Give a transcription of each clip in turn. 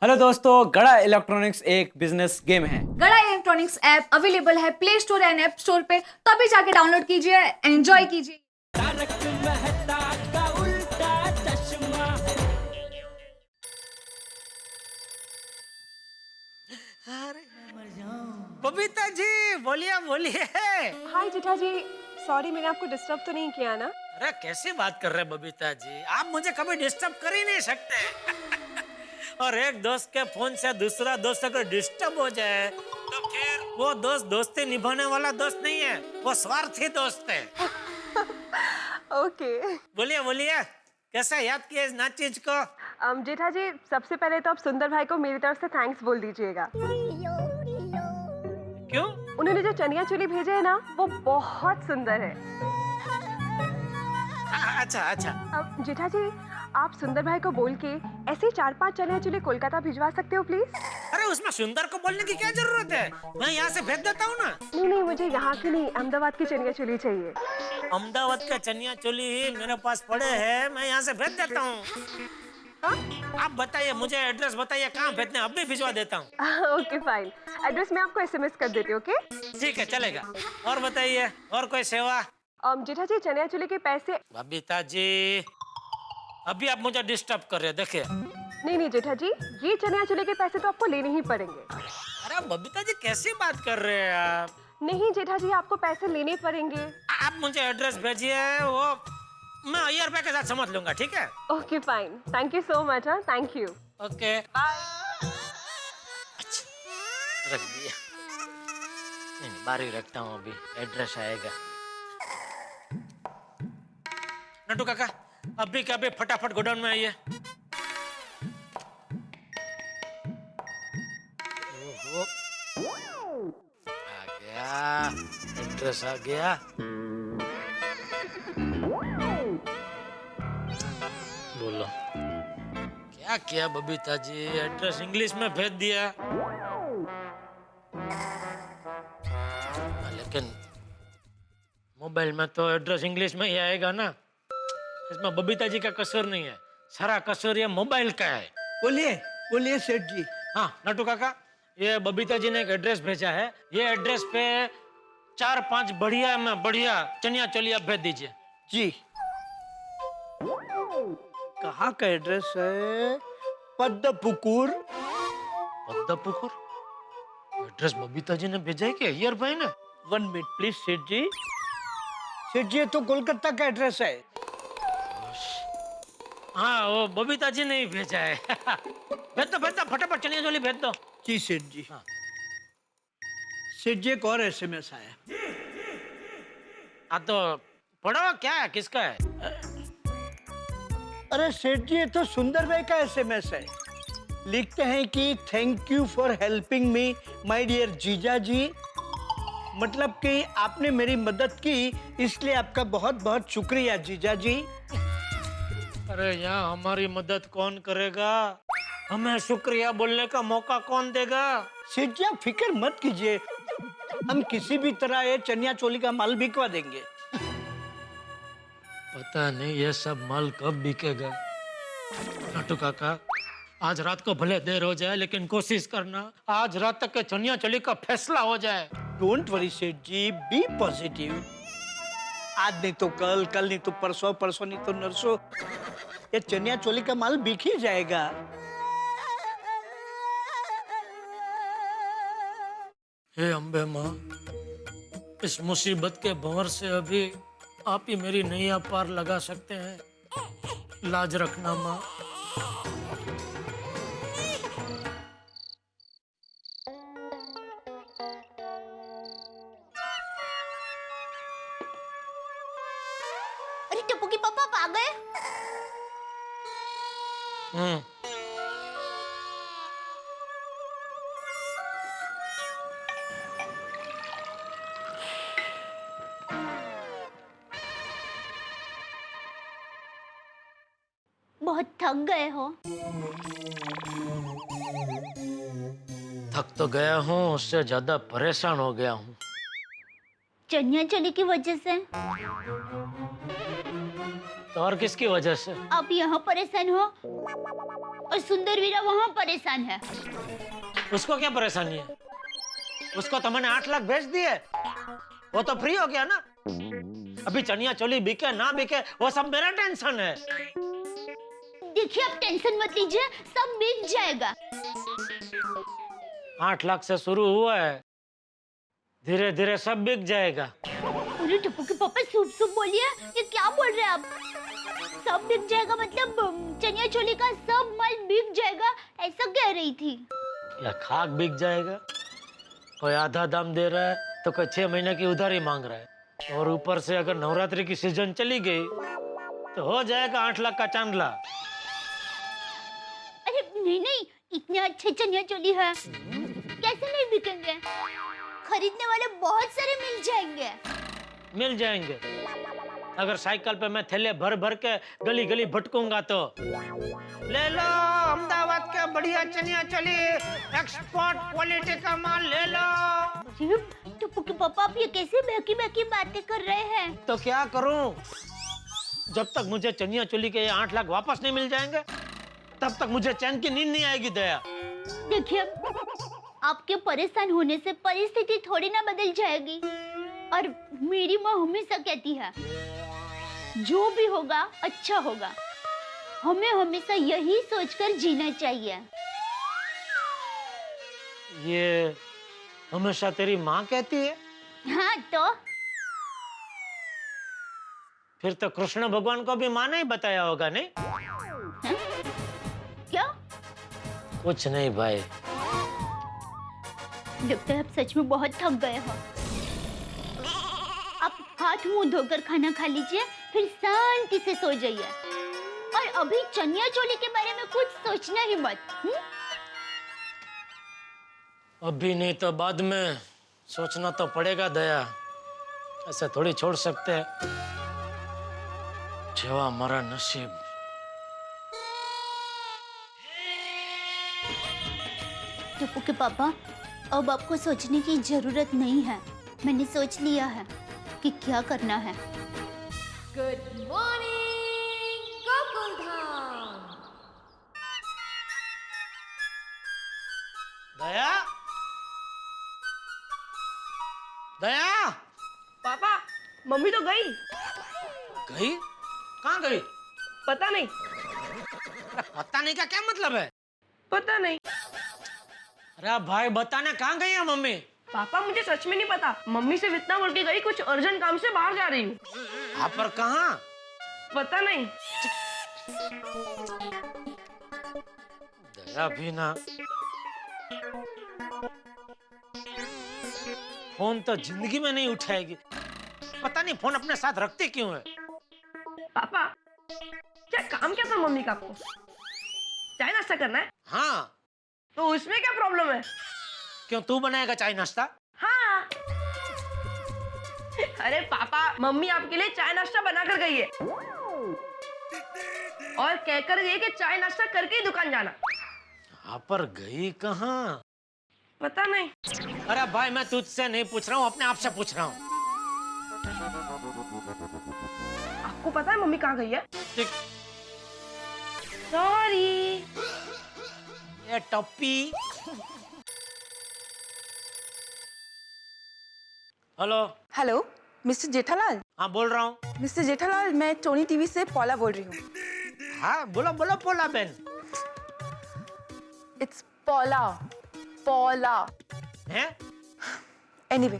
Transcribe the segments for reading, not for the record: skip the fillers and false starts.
Hello दोस्तों, गड़ा electronics एक बिजनेस गेम है। गड़ा इलेक्ट्रॉनिक्स ऐप अवेलेबल है play store and app store पे, तो अभी जाके डाउनलोड कीजिए, एंजॉय कीजिए। तारक मेहता का उल्टा चश्मा। अरे बबीता जी, बोलिए बोलिए। हाय जेठा जी, सॉरी मैंने आपको डिस्टर्ब तो नहीं किया ना? अरे कैसी बात कर रहे हैं बबीता जी, आप मुझे कभी डिस्टर्ब कर ही नहीं सकते। और एक दोस्त के फोन से दूसरा दोस्त अगर डिस्टर्ब हो जाए तो फिर वो दोस्त दोस्ती निभाने वाला दोस्त नहीं है, वो स्वार्थी दोस्त है। ओके। बोलिए बोलिए, कैसे याद किया इस नाचीज को? जेठा जी, सबसे पहले तो आप सुंदर भाई को मेरी तरफ से थैंक्स बोल दीजिएगा। क्यों? उन्होंने जो चनिया चोली भेजे है ना, वो बहुत सुंदर है। अच्छा अच्छा। जेठा जी, आप सुंदर भाई को बोल के ऐसे 4-5 चनिया चोली कोलकाता भिजवा सकते हो प्लीज? अरे उसमें सुंदर को बोलने की क्या जरूरत है, मैं यहाँ से भेज देता हूँ ना। नहीं नहीं, मुझे यहाँ की नहीं, अहमदाबाद की चनिया चोली चाहिए। अहमदाबाद का चनिया चोली ही मेरे पास पड़े हैं, मैं यहाँ से भेज देता हूँ। आप बताइए, मुझे एड्रेस बताइए, कहाँ भेजने, अब भी भिजवा देता हूँ। ओके फाइन, एड्रेस मैं आपको एसएमएस कर देती हूँ। ओके ठीक है, चलेगा। और बताइए, और कोई सेवा? जेठा जी, चनिया चोली के पैसे। बबीता जी, अभी आप मुझे डिस्टर्ब कर रहे हैं, देखिए। नहीं नहीं जेठा जी, ये चनिया चोली के पैसे तो आपको लेने ही पड़ेंगे। अरे बबीता जी, कैसी बात कर रहे हैं आप? नहीं जेठा जी, आपको पैसे लेने पड़ेंगे। आप मुझे एड्रेस भेजिए, वो मैं 1000 रुपए के साथ समझ लूंगा, ठीक है? Okay fine, thank you so much. हाँ, थैंक यू। ओके अच्छा, रख दिया। नहीं, बाहर ही रखता हूँ, अभी एड्रेस आएगा। नटू काका, अभी के अभी फटाफट गोडाउन में आइए। ओहो, आ गया, एड्रेस आ गया। बोलो, क्या किया बबीता जी, एड्रेस इंग्लिश में भेज दिया। लेकिन मोबाइल में तो एड्रेस इंग्लिश में ही आएगा ना, इसमें बबीता जी का कसूर नहीं है, सारा कसूर ये मोबाइल का है। बोलिए बोलिए सेठ जी। हाँ नटू काका, ये बबीता जी ने एक एड्रेस भेजा है, ये एड्रेस पे 4-5 बढ़िया में बढ़िया चनिया चोली आप भेज दीजिए। जी, कहाँ का एड्रेस है? पद्मपुकुर। पद्मपुकुर? एड्रेस बबीता जी ने भेजा है क्या अय्यर भाई ने? 1 मिनट प्लीज सेठ जी। सेठ जी, ये तो कोलकाता का एड्रेस है। हाँ, वो बबीता जी ने ही भेजा है। भेज दो फटाफट चनिया चोली भेज दो। जी सेठ जी। हाँ। सेठ जी, एक और एसएमएस आया। हाँ तो पढ़ो, क्या है, किसका है? अरे सेठ जी, ये तो सुंदर भाई का एसएमएस है। लिखते हैं कि thank you for helping me my dear jija ji. मतलब कि आपने मेरी मदद की, इसलिए आपका बहुत बहुत शुक्रिया जीजा जी। अरे यहाँ हमारी मदद कौन करेगा, हमें शुक्रिया बोलने का मौका कौन देगा? सेठ जी, आप फिक्र मत कीजिए, हम किसी भी तरह ये चनिया चोली का माल बिकवा देंगे। पता नहीं ये सब माल कब बिकेगा। नटू काका, आज रात को भले देर हो जाए, लेकिन कोशिश करना आज रात तक के चनिया चोली का फैसला हो जाए। डोंट वरी सेठ जी, बी पॉजिटिव। आज नहीं तो कल, कल नहीं तो परसों, परसों नहीं तो नरसों, ये चनिया चोली का माल बिक ही जाएगा। हे अम्बे माँ, इस मुसीबत के भंवर से अभी आप ही मेरी नैया पार लगा सकते हैं, लाज रखना माँ। अरे टप्पू के पापा आप आ गए? हम्म, बहुत थक गए हो? थक तो गया हूँ, उससे ज्यादा परेशान हो गया हूँ। चनिया चोली की वजह से? तो और किसकी वजह से? आप यहाँ परेशान हो? और सुंदर वीरा वहाँ परेशान है। उसको क्या परेशानी है? उसको तो मैंने 8 लाख भेज दिए, वो तो फ्री हो गया ना। अभी चनिया चोली बिके ना बिके वो सब मेरा टेंशन है। देखिए आप टेंशन मत लीजिए, सब बिक जाएगा। 8 लाख से शुरू हुआ है, धीरे धीरे सब बिक जाएगा। अरे टप्पू के पापा शुभ शुभ बोलिए, ये क्या बोल रहे हैं आप? सब बिक जाएगा मतलब चनिया चोली का सब माल बिक जाएगा, ऐसा कह रही थी। या खाक बिक जाएगा? कोई आधा दाम दे रहा है तो कोई 6 महीने की उधारी मांग रहा है, और ऊपर से अगर नवरात्रि की सीजन चली गई तो हो जाएगा 8 लाख का चांदला। अरे नहीं नहीं, इतने अच्छे चनिया चोली है, कैसे नहीं बिकेंगे? खरीदने वाले बहुत सारे मिल जाएंगे। मिल जाएंगे अगर साइकिल पे मैं थैले भर भर के गली गली भटकूंगा तो। ले लो अहमदाबाद के बढ़िया चनिया चोली, एक्सपोर्ट क्वालिटी का माल ले लो। टप्पू के पापा आप ये कैसे बहकी बहकी बातें कर रहे हैं? तो क्या करूं? जब तक मुझे चनिया चोली के 8 लाख वापस नहीं मिल जाएंगे तब तक मुझे चैन की नींद नहीं आएगी। दया देखिए, आपके परेशान होने से परिस्थिति थोड़ी ना बदल जाएगी। और मेरी माँ हमेशा कहती है जो भी होगा अच्छा होगा, हमें हमेशा यही सोचकर जीना चाहिए। ये हमेशा तेरी माँ कहती है? हाँ तो फिर तो कृष्ण भगवान को भी माँ ने ही बताया होगा नहीं? क्या? कुछ नहीं भाई। लगता है आप सच में बहुत थक गए हो। आप हाथ मुंह धोकर खाना खा लीजिए, फिर शांति से सो जाइए। और अभी चनिया चोली के बारे में कुछ सोचना ही मत। अभी नहीं तो बाद में सोचना तो पड़ेगा दया, ऐसे थोड़ी छोड़ सकते हैं। जेवा हमारा नसीब। टप्पू के पापा, अब आपको सोचने की जरूरत नहीं है, मैंने सोच लिया है कि क्या करना है। Good morning Gokuldham. दया, दया। पापा मम्मी तो गई। गई? कहाँ गई? पता नहीं। पता नहीं का क्या मतलब है? पता नहीं अरे भाई बताना, कहाँ गई है मम्मी? पापा, मुझे सच में नहीं पता। मम्मी से इतना बोल के गई कुछ अर्जेंट काम से बाहर जा रही हूँ। हाँ पर कहाँ? पता नहीं। दया भी ना। फोन तो जिंदगी में नहीं उठाएगी। पता नहीं फोन अपने साथ रखती क्यों है। पापा, क्या काम क्या था मम्मी का आपको? चाय नाश्ता करना है? हाँ। तो उसमें क्या प्रॉब्लम है? क्यों, तू बनाएगा चाय नाश्ता? हाँ। अरे पापा, मम्मी आपके लिए चाय नाश्ता बना कर गई है और कहकर गई कि चाय नाश्ता करके ही दुकान जाना। हाँ पर गई कहाँ? पता नहीं। अरे भाई मैं तुझसे नहीं पूछ रहा हूँ, अपने आप से पूछ रहा हूँ। आपको पता है मम्मी कहाँ गई है? ठीक। सॉरी। ये टप्पी। हेलो। Hello mister Jethalal. हाँ बोल रहा हूँ। मिस्टर जेठालाल, मैं टोनी टीवी से पौला बोल रही हूँ। हाँ बोलो बोलो पोला बहन। इट्स पौला, पौला। हैं? एनीवे,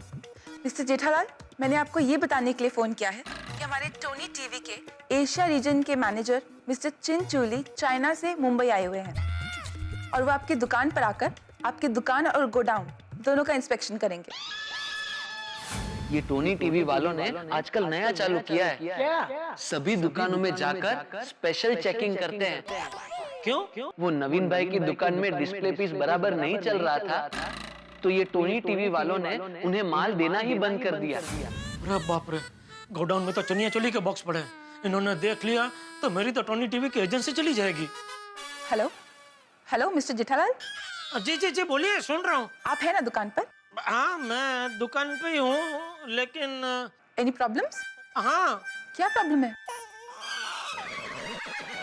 मिस्टर जेठालाल, मैंने आपको ये बताने के लिए फोन किया है कि हमारे टोनी टीवी के एशिया रीजन के मैनेजर मिस्टर चिन चूली चाइना से मुंबई आए हुए हैं और वो आपकी दुकान पर आकर आपकी दुकान और गोडाउन दोनों का इंस्पेक्शन करेंगे। ये टोनी टीवी वालों ने आजकल नया चालू किया है। क्या? सभी दुकानों में जाकर स्पेशल चेकिंग करते हैं। क्यों क्यों? वो नवीन भाई की दुकान में डिस्प्ले पीस बराबर नहीं चल रहा था, तो ये टोनी टीवी वालों ने उन्हें माल देना ही बंद कर दिया। अरे बाप रे, गोडाउन में तो चनिया चोली के बॉक्स पड़े हैं। इन्होंने देख लिया तो मेरी तो टोनी टीवी की एजेंसी चली जाएगी। Hello hello mister Jethalal. जी जी जी बोलिए, सुन रहा हूँ। आप है ना दुकान पर? हाँ मैं दुकान पे ही हूँ, लेकिन एनी प्रॉब्लम्स? हाँ। क्या प्रॉब्लम है?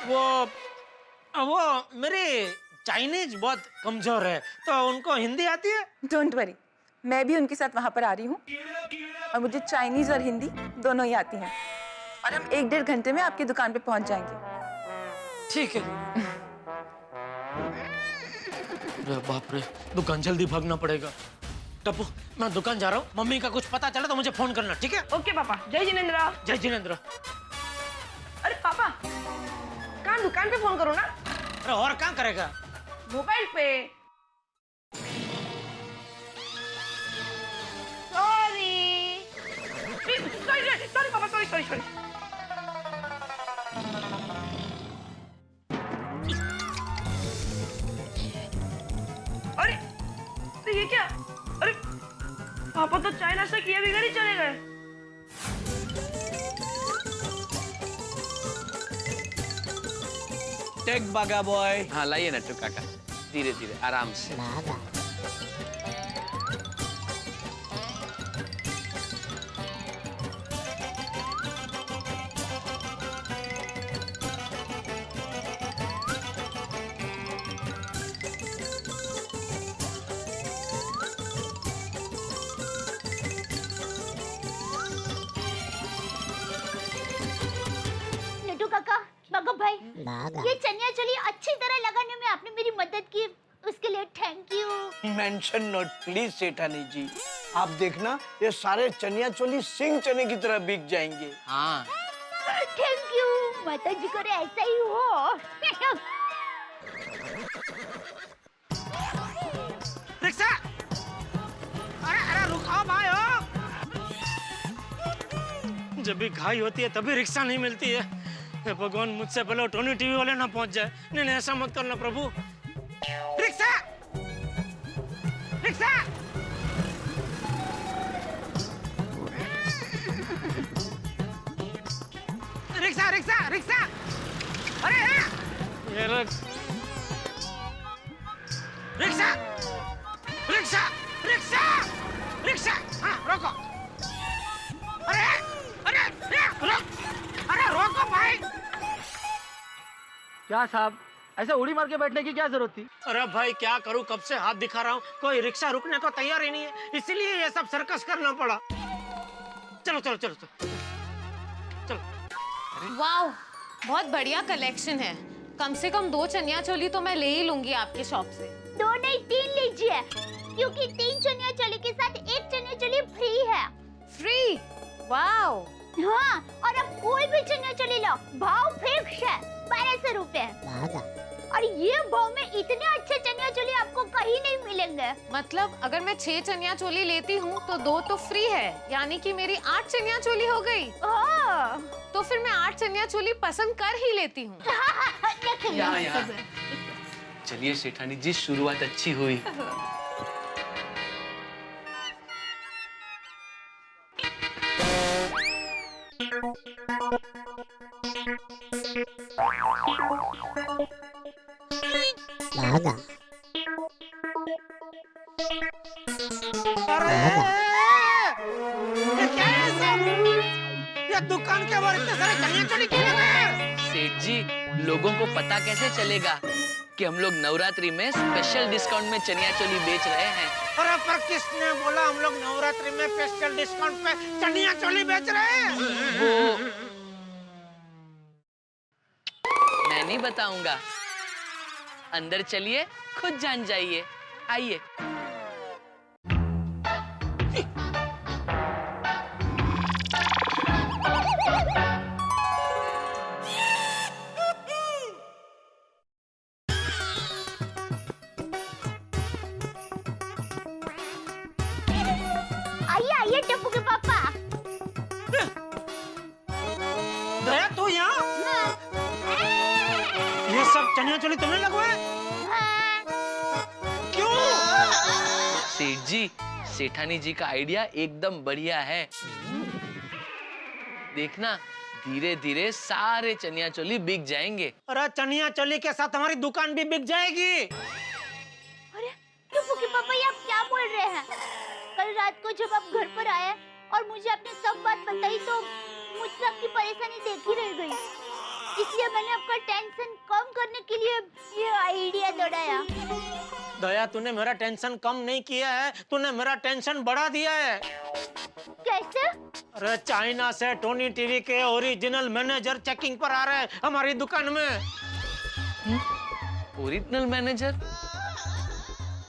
वो वो मेरी चाइनीज बहुत कमजोर है, तो उनको हिंदी आती है? डोंट वरी, मैं भी उनके साथ वहां पर आ रही हूँ और मुझे चाइनीज और हिंदी दोनों ही आती हैं और हम 1-1.5 घंटे में आपकी दुकान पे पहुंच जाएंगे। ठीक है। अरे बाप रे, दुकान जल्दी भागना पड़ेगा। टप्पू, मैं दुकान जा रहा हूँ, मम्मी का कुछ पता चला तो मुझे फोन करना, ठीक है? ओके पापा। जय जिनेंद्र। जय जिनेंद्र। अरे पापा, कहाँ दुकान पे फोन करो ना। अरे और कहाँ करेगा? मोबाइल पे। सॉरी पापा, सॉरी। अरे तो ये क्या? अरे पापा तो चाइना से किए बिगड़ ही चले गए। टेक बागा बॉय। हाँ लाइए नट्टू काका, धीरे धीरे आराम से। नट्टू काका, बागा भाई, ये चनिया चोली अच्छी तरह लगाने में आपने मेरी मदद की, उसके लिए thank you. Mention not please सेठानी जी। आप देखना ये सारे चनिया चोली सिंह चने की तरह बिक जाएंगे। हाँ थैंक यू, माता जी करे ऐसा ही हो। रिक्शा! अरे रुको भाई हो। जब भी घाई होती है तभी रिक्शा नहीं मिलती है। हे भगवान, मुझसे पहले टोनी टीवी वाले ना पहुंच जाए। नहीं ऐसा मत करना प्रभु। रिक्शा! रिक्शा! रिक्शा! अरे ये रिक्शा! हाँ रोको। अरे रोको भाई। क्या साहब, ऐसे उड़ी मार के बैठने की क्या जरूरत थी? अरे भाई क्या करूं, कब से हाथ दिखा रहा हूं, कोई रिक्शा रुकने को तैयार ही नहीं है, इसलिए ये सब सर्कस करना पड़ा। चलो। वाह, बहुत बढ़िया कलेक्शन है। कम से कम 2 चनिया चोली तो मैं ले ही लूंगी आपके शॉप से। 2 नहीं 3 लीजिए, क्योंकि 3 चनिया चोली के साथ 1 चनिया चोली फ्री है। फ्री? वाह। हाँ, और अब कोई भी चनिया चोली लो, भाव फिक्स है 1200 रुपए। और ये भाव में इतने अच्छे चनिया चोली आपको कहीं नहीं मिलेंगे। मतलब अगर मैं 6 चनिया चोली लेती हूँ तो 2 तो फ्री है, यानी कि मेरी 8 चनिया चोली हो गई। तो फिर मैं 8 चनिया चोली पसंद कर ही लेती हूँ। यहाँ चलिए सेठानी जी, शुरुआत अच्छी हुई। ये दुकान के बाहर इतने सारे चनिया चोली क्यों लगे हैं? सेठ जी, लोगों को पता कैसे चलेगा कि हम लोग नवरात्रि में स्पेशल डिस्काउंट में चनिया चोली बेच रहे हैं? अरे पर किसने बोला हम लोग नवरात्रि में स्पेशल डिस्काउंट पे चनिया चोली बेच रहे हैं? वो मैं नहीं बताऊंगा, अंदर चलिए, खुद जान जाइए। आइए। आइए टप्पू के पापा। दया तू यहाँ? ये सब चनिया चोली तुमने लगवाए? क्यों? सेठ जी, सेठानी जी का आइडिया एकदम बढ़िया है। देखना, धीरे धीरे सारे चनिया चोली बिक जाएंगे। अरे चनिया चोली के साथ हमारी दुकान भी बिक जाएगी। अरे टप्पू के पापा, ये आप क्या बोल रहे हैं? कल रात को जब आप घर पर आए और मुझे आपने सब बात बताई तो मुझसे आपकी परेशानी देखी रह गई, इसलिए मैंने आपका टेंशन कम करने के लिए ये आइडिया दौड़ाया? दया, तूने मेरा टेंशन कम नहीं किया है, तूने मेरा टेंशन बढ़ा दिया है। कैसे? अरे चाइना से टोनी टीवी के ओरिजिनल मैनेजर चेकिंग पर आ रहे हैं हमारी दुकान में। Original manager?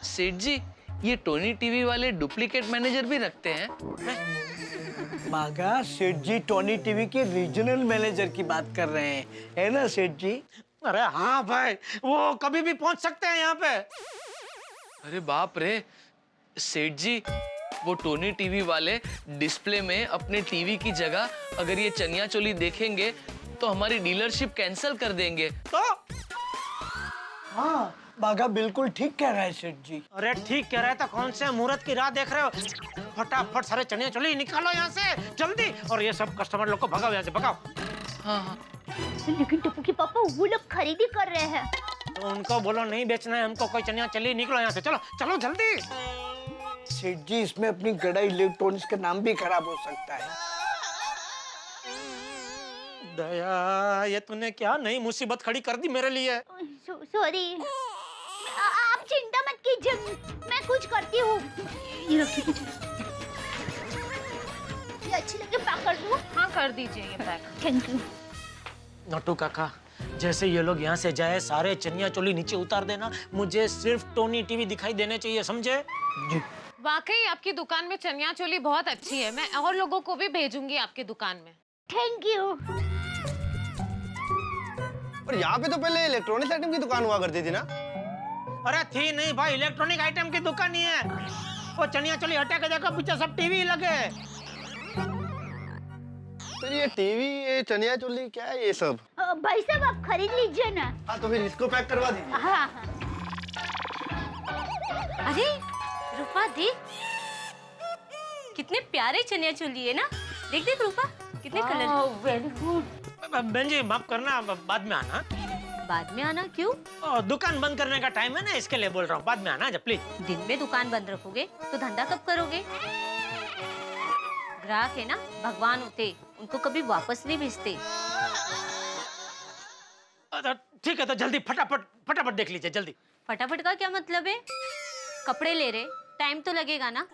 सेठ जी, ये टोनी टीवी वाले डुप्लीकेट मैनेजर भी रखते हैं? बागा, सेठ जी टोनी टीवी के रीजनल मैनेजर की बात कर रहे हैं, है ना सेठ जी? अरे हाँ भाई, वो कभी भी पहुंच सकते हैं यहाँ पे। अरे बाप रे सेठ जी, वो टोनी टीवी वाले डिस्प्ले में अपने टीवी की जगह अगर ये चनिया चोली देखेंगे तो हमारी डीलरशिप कैंसिल कर देंगे। तो हाँ, बागा बिल्कुल ठीक कह रहा है सेठ जी। अरे ठीक कह रहे हैं तो कौन से मुहूर्त की राह देख रहे हो? फटाफट सारे चनिया चोली निकालो यहाँ से जल्दी, और ये सब कस्टमर लोग को भगाओ यहाँ से, भगाओ। हाँ हाँ। लेकिन टप्पू के पापा वो लोग खरीदी कर रहे हैं। तो उनको बोलो नहीं बेचना है हमको कोई चनिया चोली, निकलो यहाँ से, चलो चलो जल्दी। सेठ जी, इसमें अपनी गड़ा इलेक्ट्रॉनिक्स का नाम भी खराब हो सकता है। दया, ये तूने क्या नई मुसीबत खड़ी कर दी मेरे लिए। सॉरी, आप चिंता मत कीजिए, मैं कुछ करती हूँ। ये रखिए कुछ। ये अच्छी लगे पैक कर दूँ? हाँ कर दीजिए ये पैक। Thank you. नट्टू काका, जैसे ये लोग यहाँ से जाए सारे चनिया चोली नीचे उतार देना, मुझे सिर्फ टोनी टीवी दिखाई देने चाहिए, समझे? जी। वाकई आपकी दुकान में चनिया चोली बहुत अच्छी है, मैं और लोगों को भी भेजूंगी आपकी दुकान में। Thank you. और यहाँ पे तो पहले इलेक्ट्रॉनिक्स आइटम की दुकान हुआ करती थी ना? अरे थी नहीं भाई, इलेक्ट्रॉनिक आइटम की दुकान ही है। वो चनिया चोली हटा के देखो, पीछे सब टीवी लगे। तो ये टीवी, ये चनिया चोली, क्या है ये सब? भाई साहब आप खरीद लीजिए ना। हाँ तो फिर इसको पैक करवा दीजिए। हाँ हाँ। अरे रूपा देख, कितने प्यारे चनिया चोली है ना। देख देख रूपा, कितने कलर। Very good. बहन जी माफ करना, बाद में आना। बाद में आना क्यों? दुकान बंद करने का टाइम है ना, इसके लिए बोल रहा हूँ, बाद में आना जब प्लीज। दिन में दुकान बंद रखोगे तो धंधा कब करोगे? ग्राहक है ना, भगवान होते, उनको कभी वापस नहीं भेजते। ठीक है तो जल्दी फटाफट देख लीजिए जल्दी। फटाफट का क्या मतलब है? कपड़े ले रहे, टाइम तो लगेगा ना।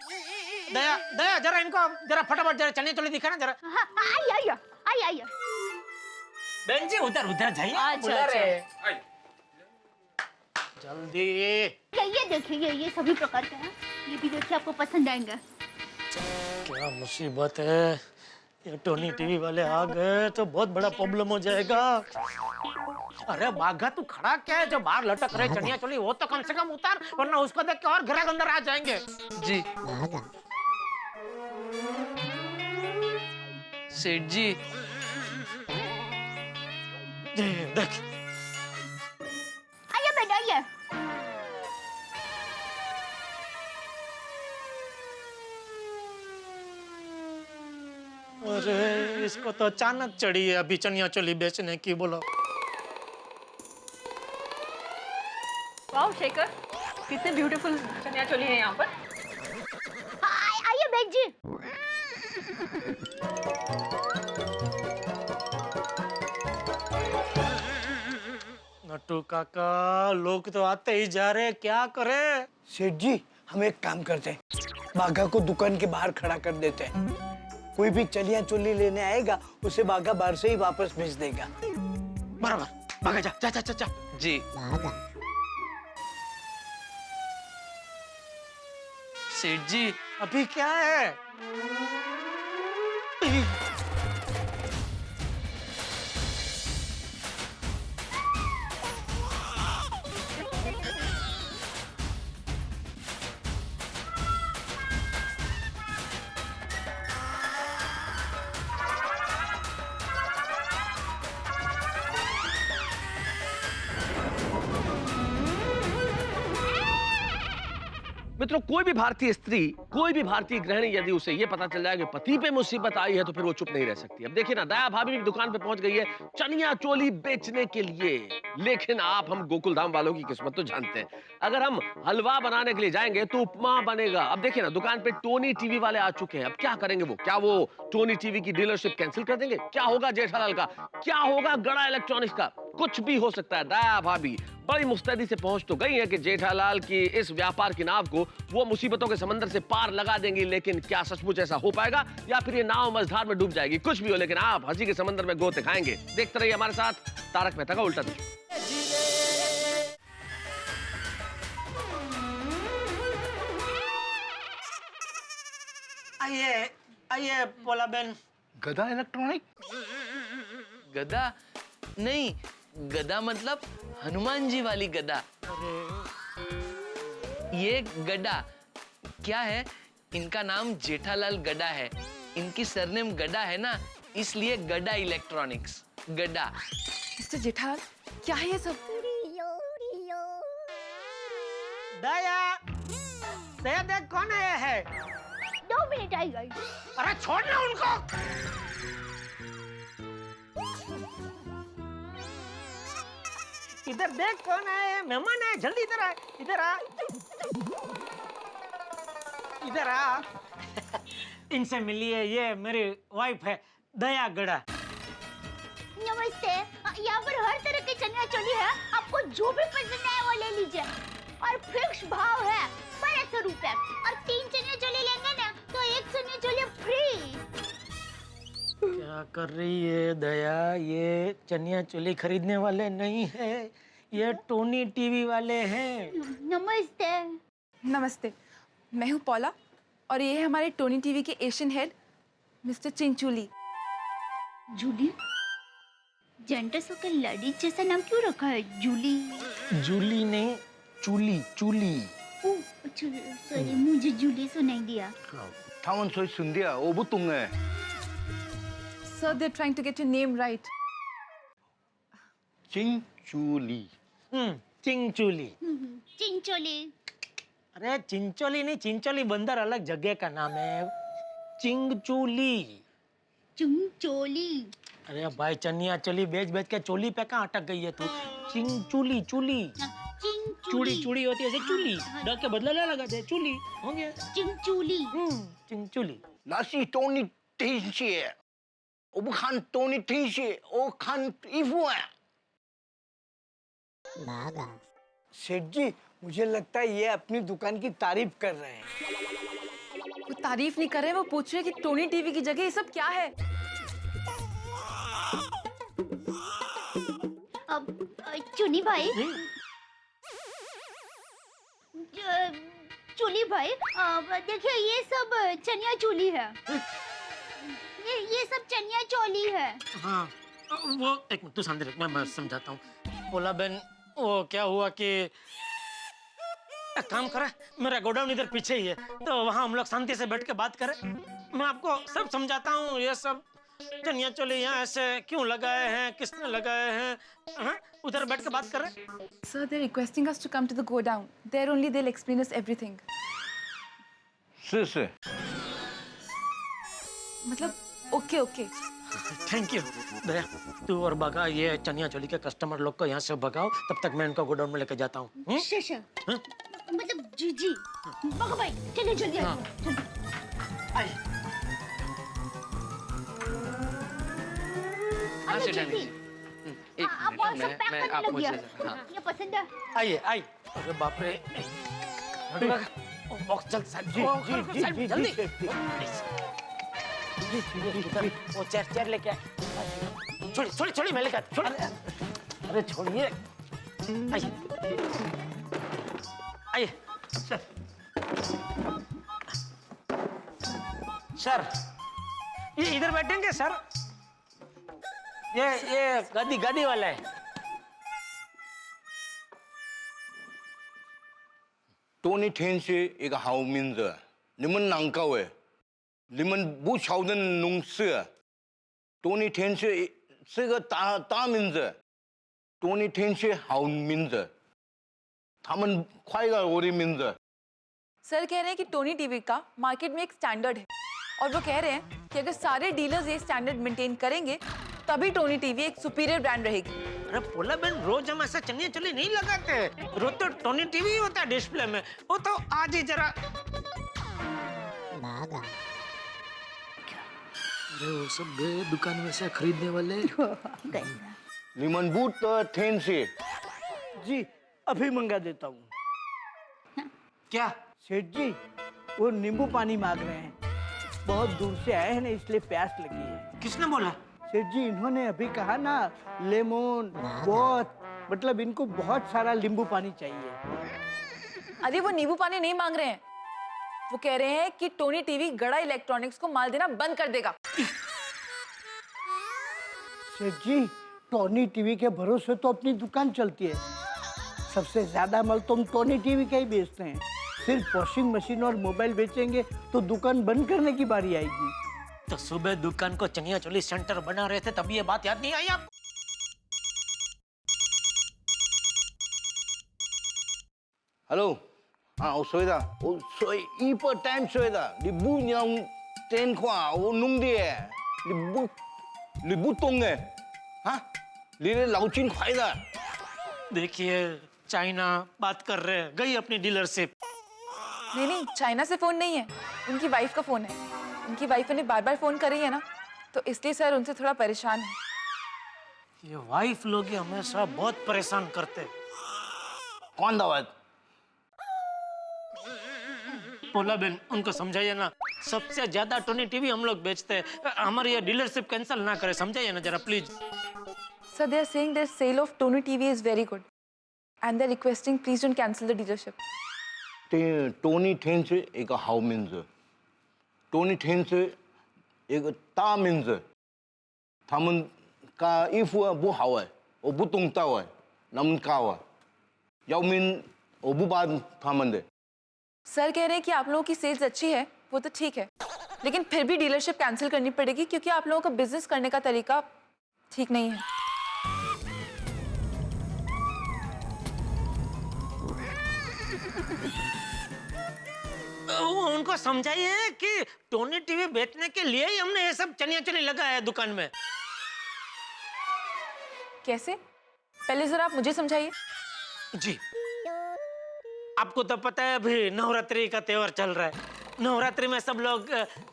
दया दया, जरा इनको जरा फटाफट जरा चनिया चोली दिखा ना जरा। आइए। बहन जी उधर जाइए। अच्छा। जल्दी। ये देखिए, ये सभी प्रकार के हैं, ये भी देखिए आपको पसंद आएंगे। क्या मुसीबत है, ये टोनी टीवी वाले आ गए तो बहुत बड़ा प्रॉब्लम हो जाएगा। अरे बाघा तू खड़ा क्या है, जो बाहर लटक रहे चनिया चोली वो तो कम से कम उतार, वरना उसको देख के और ग्राहक अंदर आ जाएंगे। जी सेठ जी, देख। आइए बेटा, आइए। अरे इसको तो अचानक चढ़ी है अभी चनिया चोली बेचने की, बोलो। वाओ शेखर, कितने ब्यूटीफुल चनिया चोली है यहाँ पर। आइए बैग जी। नट्टू काका, लोग तो आते ही जा रहे, क्या करे? सेठ जी, हम एक काम करते हैं, बाघा को दुकान के बाहर खड़ा कर देते हैं। कोई भी चनिया चोली लेने आएगा, उसे बाघा बाहर से ही वापस भेज देगा। बराबर, बाघा जा। जी सेठ जी, अभी क्या है? मित्रों, कोई भी भारतीय स्त्री, कोई भी भारतीय गृहिणी यदि उसे ये पता चल जाए कि पति पे मुसीबत आई है तो फिर वो चुप नहीं रह सकती। अब देखिए ना, दया भाभी की दुकान पे पहुंच गई है चनिया चोली बेचने के लिए। लेकिन आप हम गोकुल धाम वालों की किस्मत तो जानते हैं, अगर हम हलवा बनाने के लिए जाएंगे तो उपमा बनेगा। अब देखिए ना, दुकान पे टोनी टीवी वाले आ चुके हैं। अब क्या करेंगे वो? क्या वो टोनी टीवी की डीलरशिप कैंसिल कर देंगे? क्या होगा जेठालाल का? क्या होगा गड़ा इलेक्ट्रॉनिक्स का? कुछ भी हो सकता है। दया भाभी बड़ी मुस्तैदी से पहुंच तो गई है कि जेठालाल की इस व्यापार की नाव को वो मुसीबतों के समंदर से पार लगा देंगी। लेकिन क्या सचमुच ऐसा हो पाएगा या फिर ये नाव मझधार में डूब जाएगी? कुछ भी हो, लेकिन आप हंसी के समंदर में गोते खाएंगे। देखते रहिए हमारे साथ तारक मेहता का उल्टा चश्मा। आइए आइए पोला बहन। गदा इलेक्ट्रॉनिक? गदा नहीं, गदा मतलब हनुमान जी वाली गदा। ये गड्ढा क्या है? इनका नाम जेठालाल गड्ढा है। इनकी सरनेम गड्ढा है ना, इसलिए गड्ढा इलेक्ट्रॉनिक्स। गड्ढा। मिस्टर जेठालाल, क्या है ये सब? दया, दया देख कौन आया है? 2 मिनट आएगा। अरे छोड़ ना उनको। इधर देख कौन आया है? मेहमान है, जल्दी इधर आ, इधर आ, इधर आ। इनसे मिलिए, ये मेरी वाइफ है दया गड़ा। नमस्ते। यहाँ पर हर तरह की चनिया चोली है, आपको जो भी पसंद है वो ले लीजिए। और फिक्स भाव है 1200 रुपए। और 3 चनिया चोली लेंगे ना तो 1 चनिया चोली फ्री। क्या कर रही है दया? ये चनिया चोली खरीदने वाले नहीं है, ये टोनी टीवी वाले हैं। नमस्ते। नमस्ते, मैं हूँ पौला और ये है हमारे टोनी टीवी के Asian head mister Chinchuli. Julie? Gents होकर लेडीज जैसा नाम क्यों रखा है? जूली? जूली नहीं, चूली, चूली। ओह, अच्छा, सॉरी, मुझे जूली सुनाई दिया। थावन सोई सुंदिया, वो भी तुम है। Sir, they're trying to get your name right. Chincholi. Chincholi. Chincholi. अरे चिंचोली नहीं, चिंचोली बंदर अलग जगह का नाम है। चिंगचोली। चिंचोली। अरे भाई, चनिया चोली बेच बेच के चोली पे कहाँ अटक गई है तू? चिंचोली, चूली। चूड़ी चूड़ी होती है ऐसे, चूली ड के बदला ले लगा दे, चूली हो गया। चिंचोली। चिंचोली। लासी टोनी टीवी, वो खान टोनी टीवी, वो खान इफू है। सेठ जी, मुझे लगता है ये अपनी दुकान की तारीफ कर रहे हैं। वो तारीफ नहीं कर रहे, वो पूछ रहे हैं कि टोनी टीवी की जगह ये सब क्या है। अब चुनी भाई, चूली भाई, देखिए ये सब चनिया चोली है। ये सब चनिया चोली है। हाँ, वो एक मिनट तू शांति रख, मैं समझाता हूँ। बोला बहन, वो क्या हुआ कि एक काम करे, मेरा गोडाउन इधर पीछे ही है, तो वहाँ हम लोग शांति से बैठ के बात करें। मैं आपको सब समझाता हूँ। ये सब चनिया चोली यहाँ ऐसे क्यों लगाए हैं, किसने लगाए हैं, हाँ? उधर बैठ के बात करें। Sir, they're requesting us to come to the godown. There only they'll explain us everything. से मतलब ओके ओके। थैंक यू दया। तू और भगा ये चनिया चोली के कस्टमर लोग को यहाँ से भगाओ, तब तक मैं इनको गोडाउन में लेके जाता हूँ। मतलब जी भगो भाई, चलिए जल्दी आइए। आप और सब पैक करने लग गया। ये पसंद है? आइए आइए। अरे बाप रे, बॉक्स जल्द साइड जल्दी। वो चेयर लेके आ। छोड़ी मैं लेके आता। अरे छोड़िए। आइए सर, ये इधर बैठेंगे सर? ये गादी वाला है। टोनी टेन से एक हाउ मिंज निमन नांकावे निमन बु छाउदन नुंगसे टोनी टेन से个大名字 टोनी टेन से हाउ मिंज 他们快个我的名字 सर कह रहे हैं कि टोनी टीवी का मार्केट में एक स्टैंडर्ड है और वो कह रहे हैं कि अगर सारे डीलर्स ये स्टैंडर्ड मेंटेन करेंगे तभी टोनी टीवी एक सुपीरियर ब्रांड रहेगी। अरे पोला बहन, रोज हम ऐसा चनिया चोली नहीं लगाते, रोज तो टोनी टीवी ही होता है डिस्प्ले में। वो तो आज ही जरा अरे वो सब गए दुकान में से खरीदने वाले। निमन बूट थेन से जी अभी मंगा देता हूँ। क्या सेठ जी वो नींबू पानी मांग रहे हैं, बहुत दूर से आए हैं ना इसलिए प्यास लगी है। किसने बोला? सेठ जी इन्होंने अभी कहा ना लेमन बहुत, मतलब इनको बहुत सारा नींबू पानी चाहिए। अरे वो नींबू पानी नहीं मांग रहे हैं, वो कह रहे हैं कि टोनी टीवी गड़ा इलेक्ट्रॉनिक्स को माल देना बंद कर देगा। सेठ जी टोनी टीवी के भरोसे तो अपनी दुकान चलती है, सबसे ज्यादा माल तो हम टोनी टीवी का ही बेचते हैं। सिर्फ वॉशिंग मशीन और मोबाइल बेचेंगे तो दुकान बंद करने की बारी आएगी। तो सुबह दुकान को चनिया चोली सेंटर बना रहे थे तभी ये बात याद नहीं आई आपको? हेलो हाँ वो सोएदा वो सोए इपर टाइम सोएदा लिबू न्याउ तेन ख्वा वो नुंग दिए लिबू लिबू तोंगे हाँ लिरे लाउचिन ख्वाइदा। देखिए चाइना बात कर रहे हैं, गई अपनी डीलरशिप। नहीं चाइना से फोन नहीं है, उनकी वाइफ का फोन है। उनकी वाइफ उन्हें बार बार फोन कर रही है ना, तो इसलिए सर उनसे थोड़ा परेशान है। ये वाइफ लोग ही हमेशा बहुत परेशान करते। कौन दावत? पोला बहन उनको समझाइए ना, सबसे ज्यादा टोनी टीवी हम लोग बेचते हैं, हमारी ये डीलरशिप कैंसिल ना करे, समझाइए ना जरा please. Sir, they are saying their sale of Tony TV is very good, and they're requesting please don't cancel the dealership. Tony थेन से एक हाउ मीन्स टोनी थेन से एक ता मीन्स थामन का इफ बु हाउ है ओ बु तोंग ताव है नमन काव है याउ मीन ओ बु बाद थामन दे। सर कह रहे हैं कि आप लोगों की सेल्स अच्छी है, वो तो ठीक है, लेकिन फिर भी डीलरशिप कैंसिल करनी पड़ेगी क्योंकि आप लोगों का बिजनेस करने का तरीका ठीक नहीं है। उनको समझाइए कि टोनी टीवी बेचने के लिए ही हमने ये सब चनिया चोली लगाया है दुकान में। कैसे? पहले जरा आप मुझे समझाइए। जी आपको तो पता है अभी नवरात्रि का त्योहार चल रहा है, नवरात्रि में सब लोग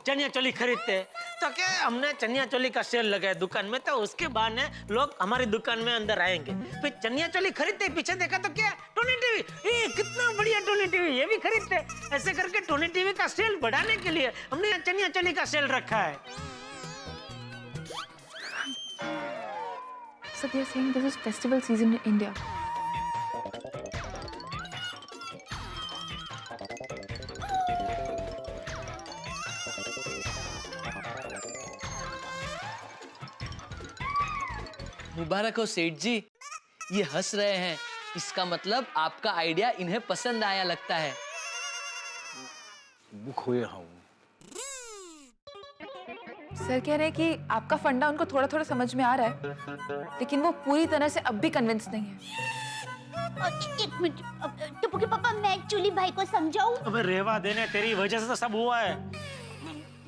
चनिया चोली खरीदते हैं, तो क्या हमने चनिया चोली का सेल लगाया दुकान में, तो उसके बहाने लोग हमारी दुकान में अंदर आएंगे, फिर चनिया चोली खरीदते, पीछे देखा तो क्या टोनी टीवी, ये कितना बढ़िया टोनी टीवी, ये भी खरीदते। ऐसे करके टोनी टीवी का सेल बढ़ाने के लिए हमने यहाँ चनिया चोली का सेल रखा है। So they are saying this is festival season in India. मुबारक हो सेठ जी, ये हंस रहे हैं, इसका मतलब आपका आइडिया इन्हें पसंद आया लगता है। सर कह रहे हैं कि आपका फंडा उनको थोड़ा थोड़ा समझ में आ रहा है, लेकिन वो पूरी तरह से अब भी कन्विंस नहीं है। एक मिनट, टप्पू के पापा मैं एक्चुअली भाई को समझाऊं? अबे रेवा देने, तेरी वजह से तो सब हुआ है।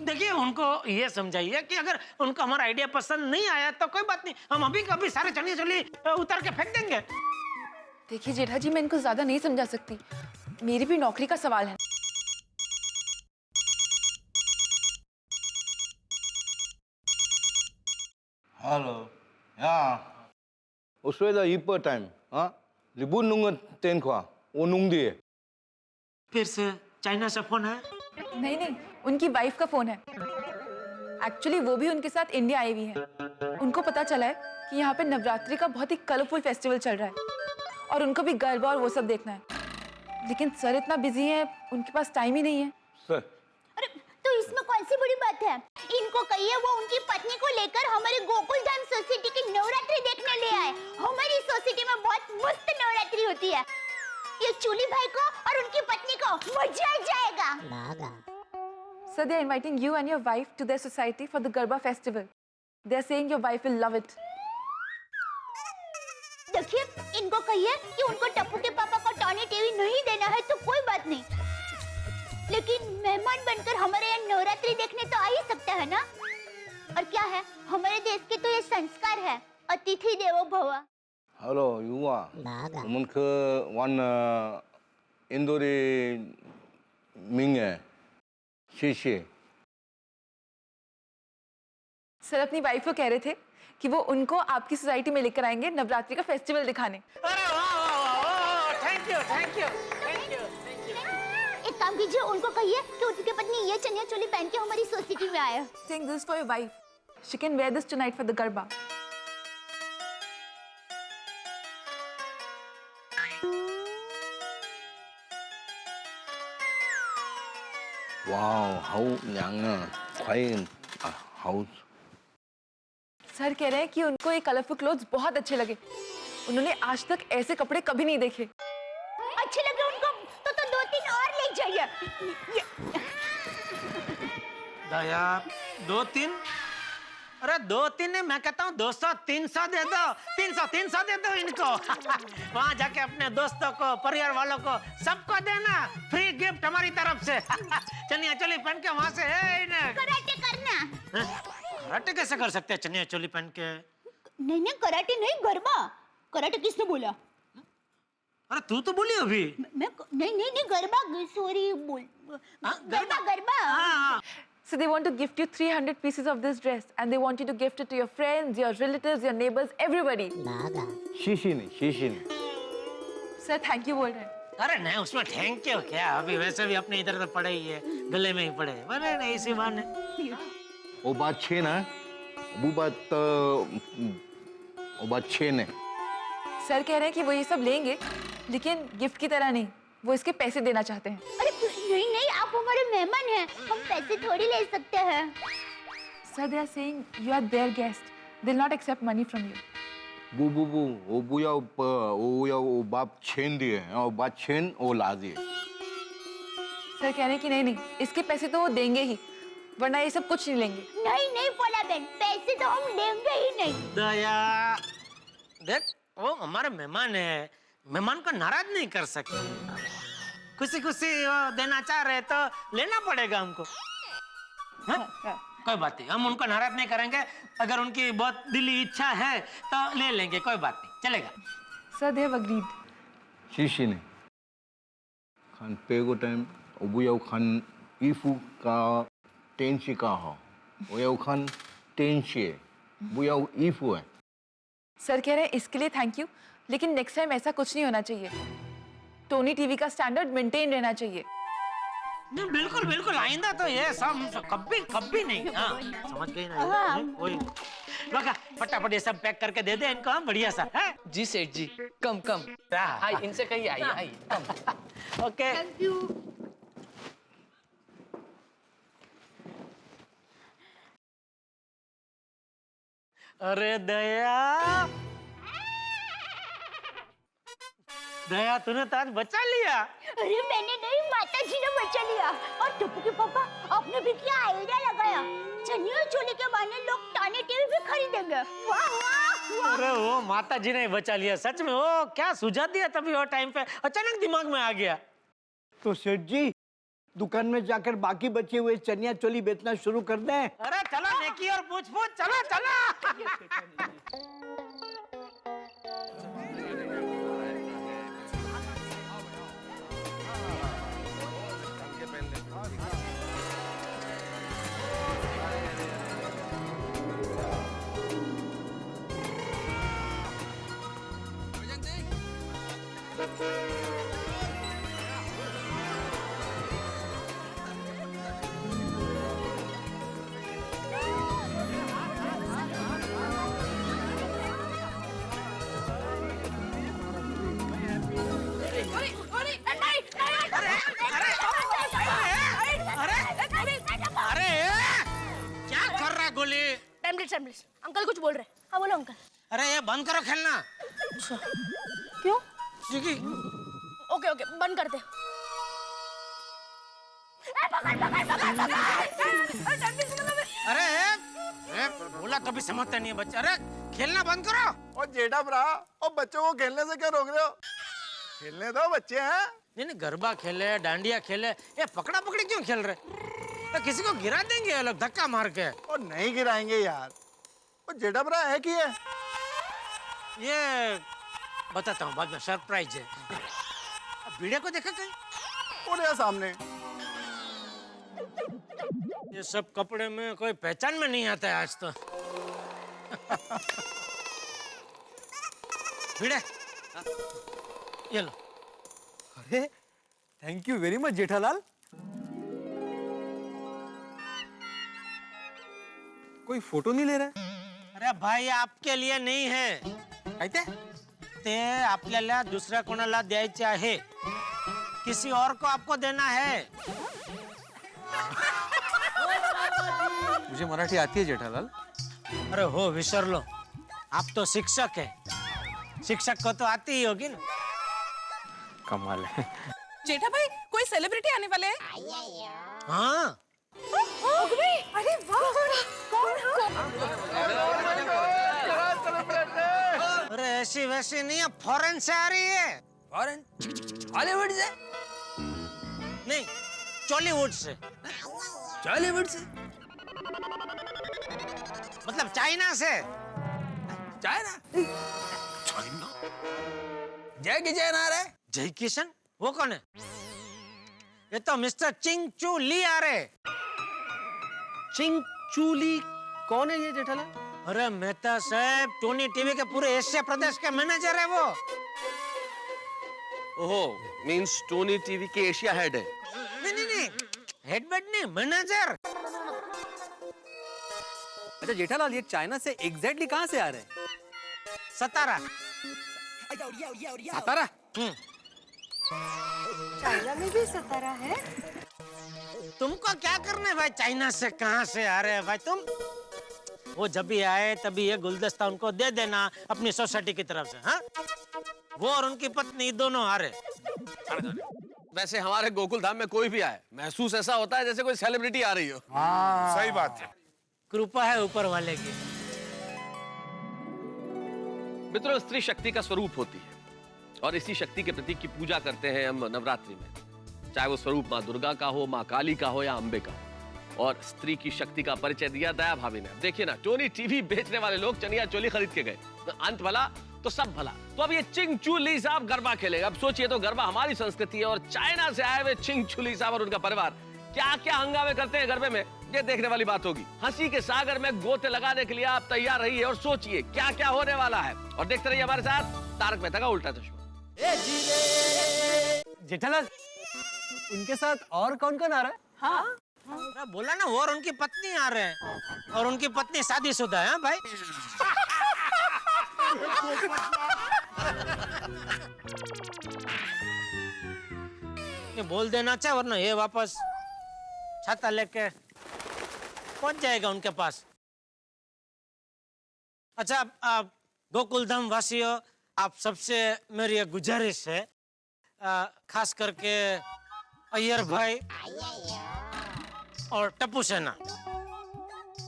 देखिए उनको ये समझाइए कि अगर उनको हमारा आइडिया पसंद नहीं आया तो कोई बात नहीं, हम अभी कभी सारे चनिया चोली उतार के फेंक देंगे। देखिए जेठा जी, मैं इनको ज्यादा नहीं समझा सकती, मेरी भी नौकरी का सवाल है। हेलो या उसवे दा इपर टाइम हाँ लिबू नुंग तेन ख्वा वो नुंग दिए। फिर से चाइना से फोन है? नहीं, उनकी वाइफ का फोन है। एक्चुअली वो भी उनके साथ इंडिया आई हुई है। उनको पता चला है कि यहाँ पे नवरात्रि का बहुत ही कलरफुल फेस्टिवल चल रहा है और उनको भी गरबा और वो सब देखना है, लेकिन सर इतना बिजी है, उनके पास टाइम ही नहीं है। सर अरे तो इसमें कौन सी बड़ी बात है? इनको कहिए वो उनकी पत्नी को लेकर हमारे गोकुल धाम सोसाइटी की नवरात्रि देखने ले आए। हमारी सोसाइटी में बहुत मस्त नवरात्रि होती है, ये चूली भाई को और उनकी पत्नी को मजा आ जाएगा। Sir, they are inviting you and your wife to their society for the Garba festival. They are saying your wife will love it. देखिए इनको कहिए कि उनको टप्पू के पापा को टॉनी टीवी नहीं देना है तो कोई बात नहीं, बनकर हमारे यहाँ नवरात्रि देखने तो आ ही सकता है ना। और क्या है, हमारे देश के तो ये संस्कार है, अतिथि देवो भव। Hello, युवा उमनखो वन इंदोरी मिंगे शीशे। सर अपनी वाइफ को कह रहे थे कि वो उनको आपकी सोसाइटी में लेकर आएंगे नवरात्रि का फेस्टिवल दिखाने। अरे वाह वाह वाह, thank you thank you thank you. एक काम कीजिए, उनको कहिए कि उनकी पत्नी ये चनिया चोली पहन के हमारी सोसाइटी में आए। Saying this for your wife. She can wear this tonight for the Garba. Wow, hậu nhãn à, khoai à, hậu sir कह रहे हैं कि उनको ये कलरफुल क्लोथ्स बहुत अच्छे लगे। उन्होंने आज तक ऐसे कपड़े कभी नहीं देखे। अच्छे लगे उनको तो 2-3 और ले जाइए। दया 2-3, अरे 2-3 नहीं, मैं कहता हूँ 200-300 दे दो, 300 दे दो इनको। वहाँ जाके अपने दोस्तों को, परिवार वालों को, सबको देना, फ्री गिफ्ट हमारी तरफ से। चनिया चोली पहन के वहाँ से है इन्हें। कराटे करना। कराटे कैसे कर सकते हैं चनिया चोली पहन के? नहीं कराटे नहीं, गरबा। कराटे किसने बोला? अरे तू तो बोली अभी। मैं नहीं गरबा, सॉरी बोल। Garba. So they want to gift you 300 pieces of this dress and they want you to gift it to your friends, your relatives, your neighbors, everybody. शीशी नहीं। Sir, thank you बोल रहे हैं। अरे नहीं, उसमें थैंक यू क्या, अभी वैसे भी अपने इधर तो पड़े ही है, गले में ही पड़े। अरे नहीं, इसी बहाने। वो बात छे ना, वो बात छे ने। सर कह रहे हैं कि वो ये सब लेंगे, लेकिन गिफ्ट की तरह नहीं, वो इसके पैसे देना चाहते हैं। अरे नहीं, आप हमारे मेहमान हैं, हम पैसे थोड़ी ले सकते हैं। Sir, they are saying you are their guest. They'll not accept money from you. वो वो वो बाप छेन दिए और बात छेन वो ला दिए। सर कह रहे हैं कि नहीं, इसके पैसे तो वो देंगे ही, वरना ये सब कुछ नहीं लेंगे। नहीं पोला बहन, पैसे तो हम देंगे ही नहीं। दया देख, वो हमारे मेहमान है, मेहमान को नाराज नहीं कर सकते। खुशी देना चाह रहे तो लेना पड़ेगा हमको। कोई बात नहीं, हम उनको नाराज नहीं करेंगे। अगर उनकी बहुत दिली इच्छा है तो ले लेंगे, कोई बात नहीं, चलेगा। Sir, they have agreed. शीशी ने खान पेगो टाइम ओबुयाव खान इफु का टेंशी का हो, ओयाव खान टेंशी बुयाव इफु है। सर कह रहे हैं इसके लिए थैंक यू, लेकिन नेक्स्ट टाइम ऐसा कुछ नहीं होना चाहिए। टोनी टीवी का स्टैंडर्ड मेंटेन रहना चाहिए। नहीं, बिल्कुल आइंदा तो ये सब कभी नहीं। हाँ, समझ गई ना? वही लगा, फटाफट ये सब पैक करके दे दे इनको, बढ़िया सा है। जी सेठ जी, कम आइए, इनसे कहिए आइए कम। Okay, thank you. अरे दया तूने तो आज बचा लिया। अरे मैंने नहीं, माता जी ने बचा लिया। और टप्पू के पापा, आपने भी क्या आइडिया लगाया, चनिया चोली के बहाने लोग टोनी टीवी भी खरीदेंगे। वाह वाह। अरे वो माता जी ने बचा लिया, सच में। वो क्या सुझा दिया तभी वो टाइम पे, अचानक दिमाग में आ गया। तो सेठ जी दुकान में जाकर बाकी बचे हुए चनिया चोली बेचना शुरू कर दें। अरे चलो नेकी और पूछ चलो। टैबलेट अंकल कुछ बोल रहे। हाँ बोलो अंकल। अरे ये बंद करो खेलना। अच्छा क्यों? क्योंकि ओके बंद कर दे। अरे बोला तो भी समझते नहीं है बच्चे। अरे खेलना बंद करो। और जेठा भरा, और बच्चों को खेलने से क्यों रोक रहे हो? खेलने दो, बच्चे हैं। नहीं गरबा खेले, डांडिया खेले, ये पकड़ा पकड़ी क्यों खेल रहे? तो किसी को गिरा देंगे ये लोग धक्का मार के। और नहीं गिराएंगे यार। और जेठा भरा है कि ये बताता हूँ बाद में, सरप्राइज है। अब वीडियो को देखा कहीं? और यार सामने। ये सब कपड़े में कोई पहचान में नहीं आता है आज तो। भिड़े, ये लो। अरे thank you very much Jethalal. कोई फोटो नहीं ले रहा है? अरे भाई आपके लिए नहीं है, ते आपल्याला दुसऱ्या कोणाला द्यायचे आहे, किसी और को आपको देना है। मुझे मराठी आती है जेठालाल। अरे हो विसरलो, आप तो शिक्षक है, शिक्षक को तो आती ही होगी ना। कमाल है। जेठा भाई कोई सेलिब्रिटी आने वाले हैं? हाँ अरे वाह, कौन? अरे ऐसी वैसी नहीं है, फॉरेन से आ रही है। फॉरेन? हॉलीवुड से? नहीं, चॉलीवुड से। बॉलीवुड से? मतलब चाइना से। चाइना? जय किशन आ रहा है? जय किशन? वो कौन है? ये तो मिस्टर चिंग चू ली आ रहे। चिंग चू ली कौन है ये जेठालाल? अरे मेहता साहब, टोनी टीवी के पूरे एशिया प्रदेश के मैनेजर है वो। ओहो, मींस टोनी टीवी के एशिया हेड है। नहीं, हेड बेड नहीं, मैनेजर। अच्छा जेठालाल, ये चाइना से एग्जैक्टली कहाँ से आ रहे हैं? सतारा। सतारा? चाइना में भी सतारा है? तुमको क्या करना है भाई, चाइना से कहाँ से आ रहे हैं भाई तुम? वो जब भी आए तभी ये गुलदस्ता उनको दे देना अपनी सोसाइटी की तरफ से। हाँ, वो और उनकी पत्नी दोनों आ रहे। वैसे हमारे गोकुल धाम में कोई भी आए, महसूस ऐसा होता है जैसे कोई सेलिब्रिटी आ रही हो। सही बात है। कृपा है ऊपर वाले की। मित्रों, स्त्री शक्ति का स्वरूप होती है और इसी शक्ति के प्रतीक की पूजा करते हैं हम नवरात्रि में, चाहे वो स्वरूप माँ दुर्गा का हो, माँ काली का हो या अंबे का हो। और स्त्री की शक्ति का परिचय दिया दया भाभी ने। देखिए ना, टोनी टीवी बेचने वाले लोग चनिया चोली खरीद के गए, तो अंत भला तो सब भला। तो अब ये चिंग चू ली साहब गरबा खेलेगा। अब सोचिए तो, गरबा हमारी संस्कृति है और चाइना से आए हुए चिंग चू ली साहब और उनका परिवार क्या क्या हंगामे करते हैं गरबे में, ये देखने वाली बात होगी। हंसी के सागर में गोते लगाने के लिए आप तैयार रहिए और सोचिए क्या क्या होने वाला है। और देखते रहिए हमारे साथ तारक मेहता का उल्टा चश्मा। जेठालाल, उनके साथ और कौन कौन आ रहा है? हाँ, बोला ना, वो और उनकी पत्नी आ रहे हैं, और उनकी पत्नी शादीशुदा है। भाई ये बोल देना चाहिए, वरना ये वापस छाता लेके पहुंच जाएगा उनके पास। अच्छा, आप गोकुल धाम वासियों, आप सबसे मेरी एक गुजारिश है, खास करके अय्यर भाई और टप्पू सेना,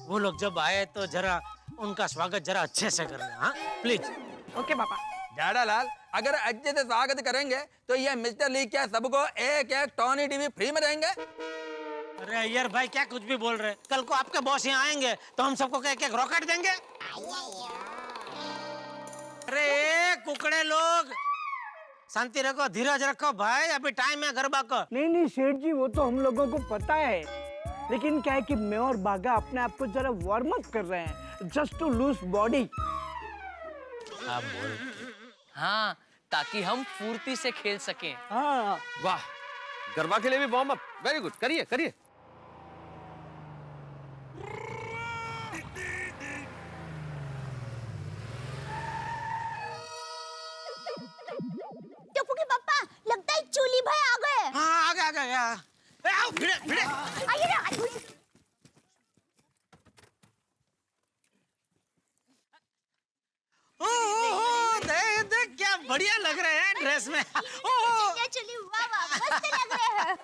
वो लोग जब आए तो जरा उनका स्वागत जरा अच्छे से करना। हाँ प्लीज। ओके पापा। जेठालाल, अगर अच्छे से स्वागत करेंगे तो ये मिस्टर ली क्या सबको एक एक टोनी टीवी फ्री में देंगे? अरे अय्यर भाई क्या कुछ भी बोल रहे, कल को आपके बॉस यहाँ आएंगे तो हम सबको एक एक रॉकेट देंगे। अरे कुकड़े लोग, शांति रखो, धीरज रखो भाई, अभी टाइम है गरबा का। नहीं सेठ जी, वो तो हम लोगों को पता है, लेकिन क्या है कि मैं और बागा अपने आप को जरा वार्म अप कर रहे हैं, जस्ट टू लूज बॉडी। हाँ, ताकि हम फुर्ती से खेल सकें। हाँ वाह, गरबा के लिए भी वार्म अप, वेरी गुड, करिए करिए। टप्पू के पापा, लगता है चूली भाई आ गए। हाँ आ गया। आओ भिड़े भिड़े। आइए ना, आइए। देख क्या बढ़िया लग रहे हैं ड्रेस में। चलिए, वाह वाह, मस्त लग रहे हैं।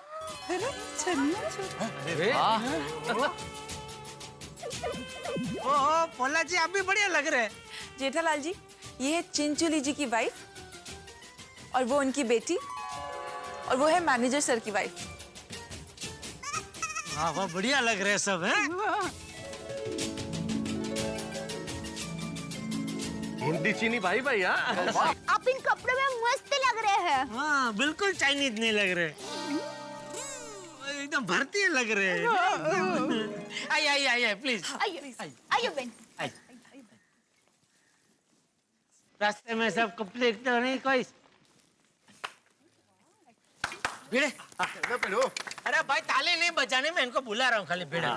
ओह पोला जी, आप भी बढ़िया लग रहे हैं। जेठालाल जी, ये है चिंचुली जी की वाइफ और वो उनकी बेटी, और वो है मैनेजर सर की वाइफ। वाह वाह, बढ़िया लग रहे सब हैं। हिंदी चीनी भाई भाई। हाँ आप इन कपड़ों में मस्त लग रहे हैं। हाँ बिल्कुल चाइनीज नहीं लग रहे, एकदम भारतीय लग रहे हैं। आइए आइए आइए प्लीज। आइए बहन। रास्ते में सब कपड़े तो नहीं कोई भिड़े। अरे भाई ताले नहीं बजाने, मैं इनको बुला रहा हूँ खाली भिड़े।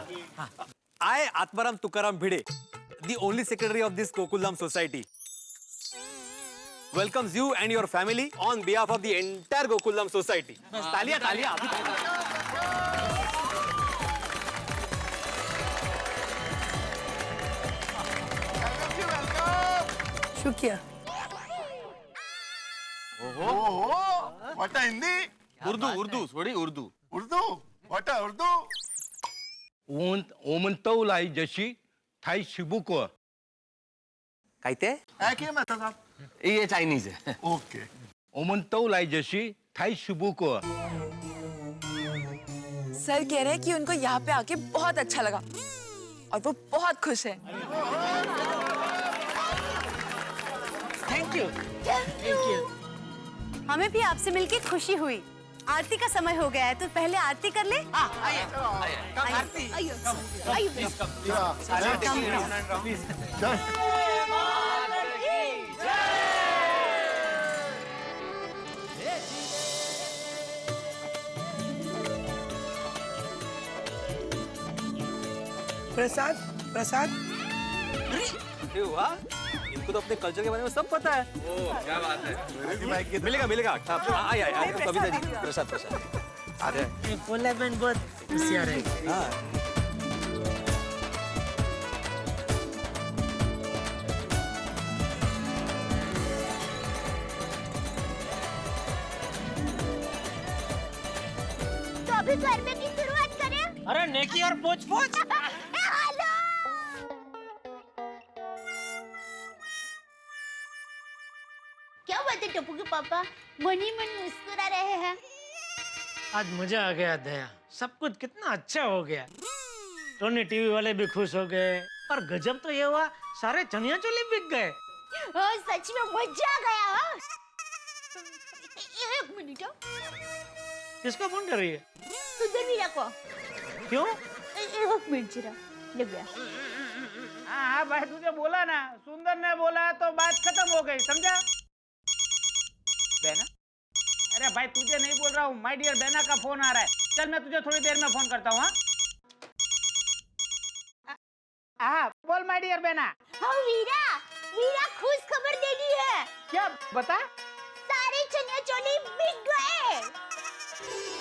I, Atmaram Tukaram Bhide, the only secretary of this Gokulam society, welcomes you and your family on behalf of the entire Gokulam society. तालियां तालियां। शुक्रिया। ओहो वाटा हिंदी उर्दू उर्दू थोड़ी उर्दू उर्दू वाटा उर्दू ओमन तौलाई जशी थाई शिबुको काय ते? है की मैं साहब? ये चाइनीज है। ओके। ओमन तौलाई जशी थाई शिबुको। सर कह रहे हैं कि उनको यहाँ पे आके बहुत अच्छा लगा और वो बहुत खुश है। Thank you. हमें भी आपसे मिलके खुशी हुई। आरती का समय हो गया है तो पहले आरती कर ले। प्रसाद प्रसाद। अरे वाह, इनको तो अपने कल्चर के बारे में सब पता है। ओ क्या बात है। मिलेगा मिलेगा। आइए आइए कविता जी, प्रसाद प्रसाद। अरे बोले बहन बहुत होशियार है। हाँ। तो अभी गरबे की शुरुआत करें। अरे नेकी और पोच पोच। क्या बात है टप्पू के पापा, मन ही मन मुस्कुरा रहे हैं। आज मजा आ गया दया, सब कुछ कितना अच्छा हो गया। टोनी टीवी वाले भी खुश हो गए और गजब तो ये हुआ सारे चनिया चोली बिक गए। सच में मजा आ गया। हाँ? एक मिनट। किसको फोन कर रही है? सुंदर मीरा को। क्यों? एक मिनट जरा लग गया। हाँ भाई तुझे बोला ना, सुंदर ने बोला तो बात खत्म हो गई, समझा? बेना? अरे भाई तुझे नहीं बोल रहा हूँ, माय डियर बेना का फोन आ रहा है। चल मैं तुझे थोड़ी देर में फोन करता हूँ। हाँ बोल माय डियर बेना। हाँ वीरा, वीरा खुश खबर देनी है। क्या बता? सारे चनिया चोली बिक गए।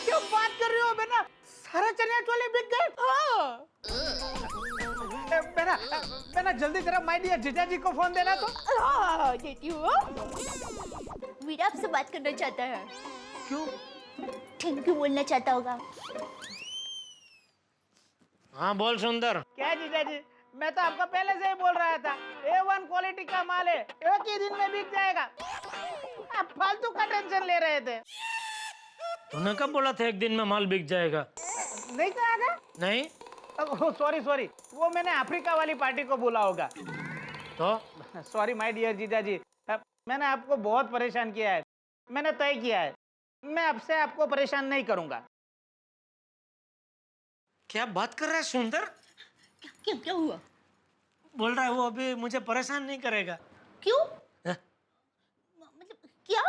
क्यों बात कर रही हो बेना? सारे चनिया चोली बिक गए? हाँ। बेना बेना जल्दी जरा माय डियर जीजा जी को फोन देना तो। हाँ देती हूँ। वीरा आपसे बात करना चाहता है। क्यों? थैंक यू बोलना चाहता होगा। हाँ बोल सुंदर। क्या जीजा जी, मैं तो आपको पहले से ही बोल रहा था, A1 क्वालिटी का माल है, एक ही दिन में बिक जाएगा। आप फालतू का टेंशन ले रहे थे। तूने कब बोला था एक दिन में माल बिक जाएगा? नहीं कहा था? नहीं। सॉरी सॉरी, वो मैंने अफ्रीका वाली पार्टी को बोला होगा। तो सॉरी माय डियर जीजा जी, मैंने आपको बहुत परेशान किया है। मैंने तय किया है, मैं अब से आपको परेशान नहीं करूंगा। क्या बात कर रहा है सुंदर? क्या क्या हुआ? बोल रहा है वो अभी मुझे परेशान नहीं करेगा। क्यों? मतलब क्या?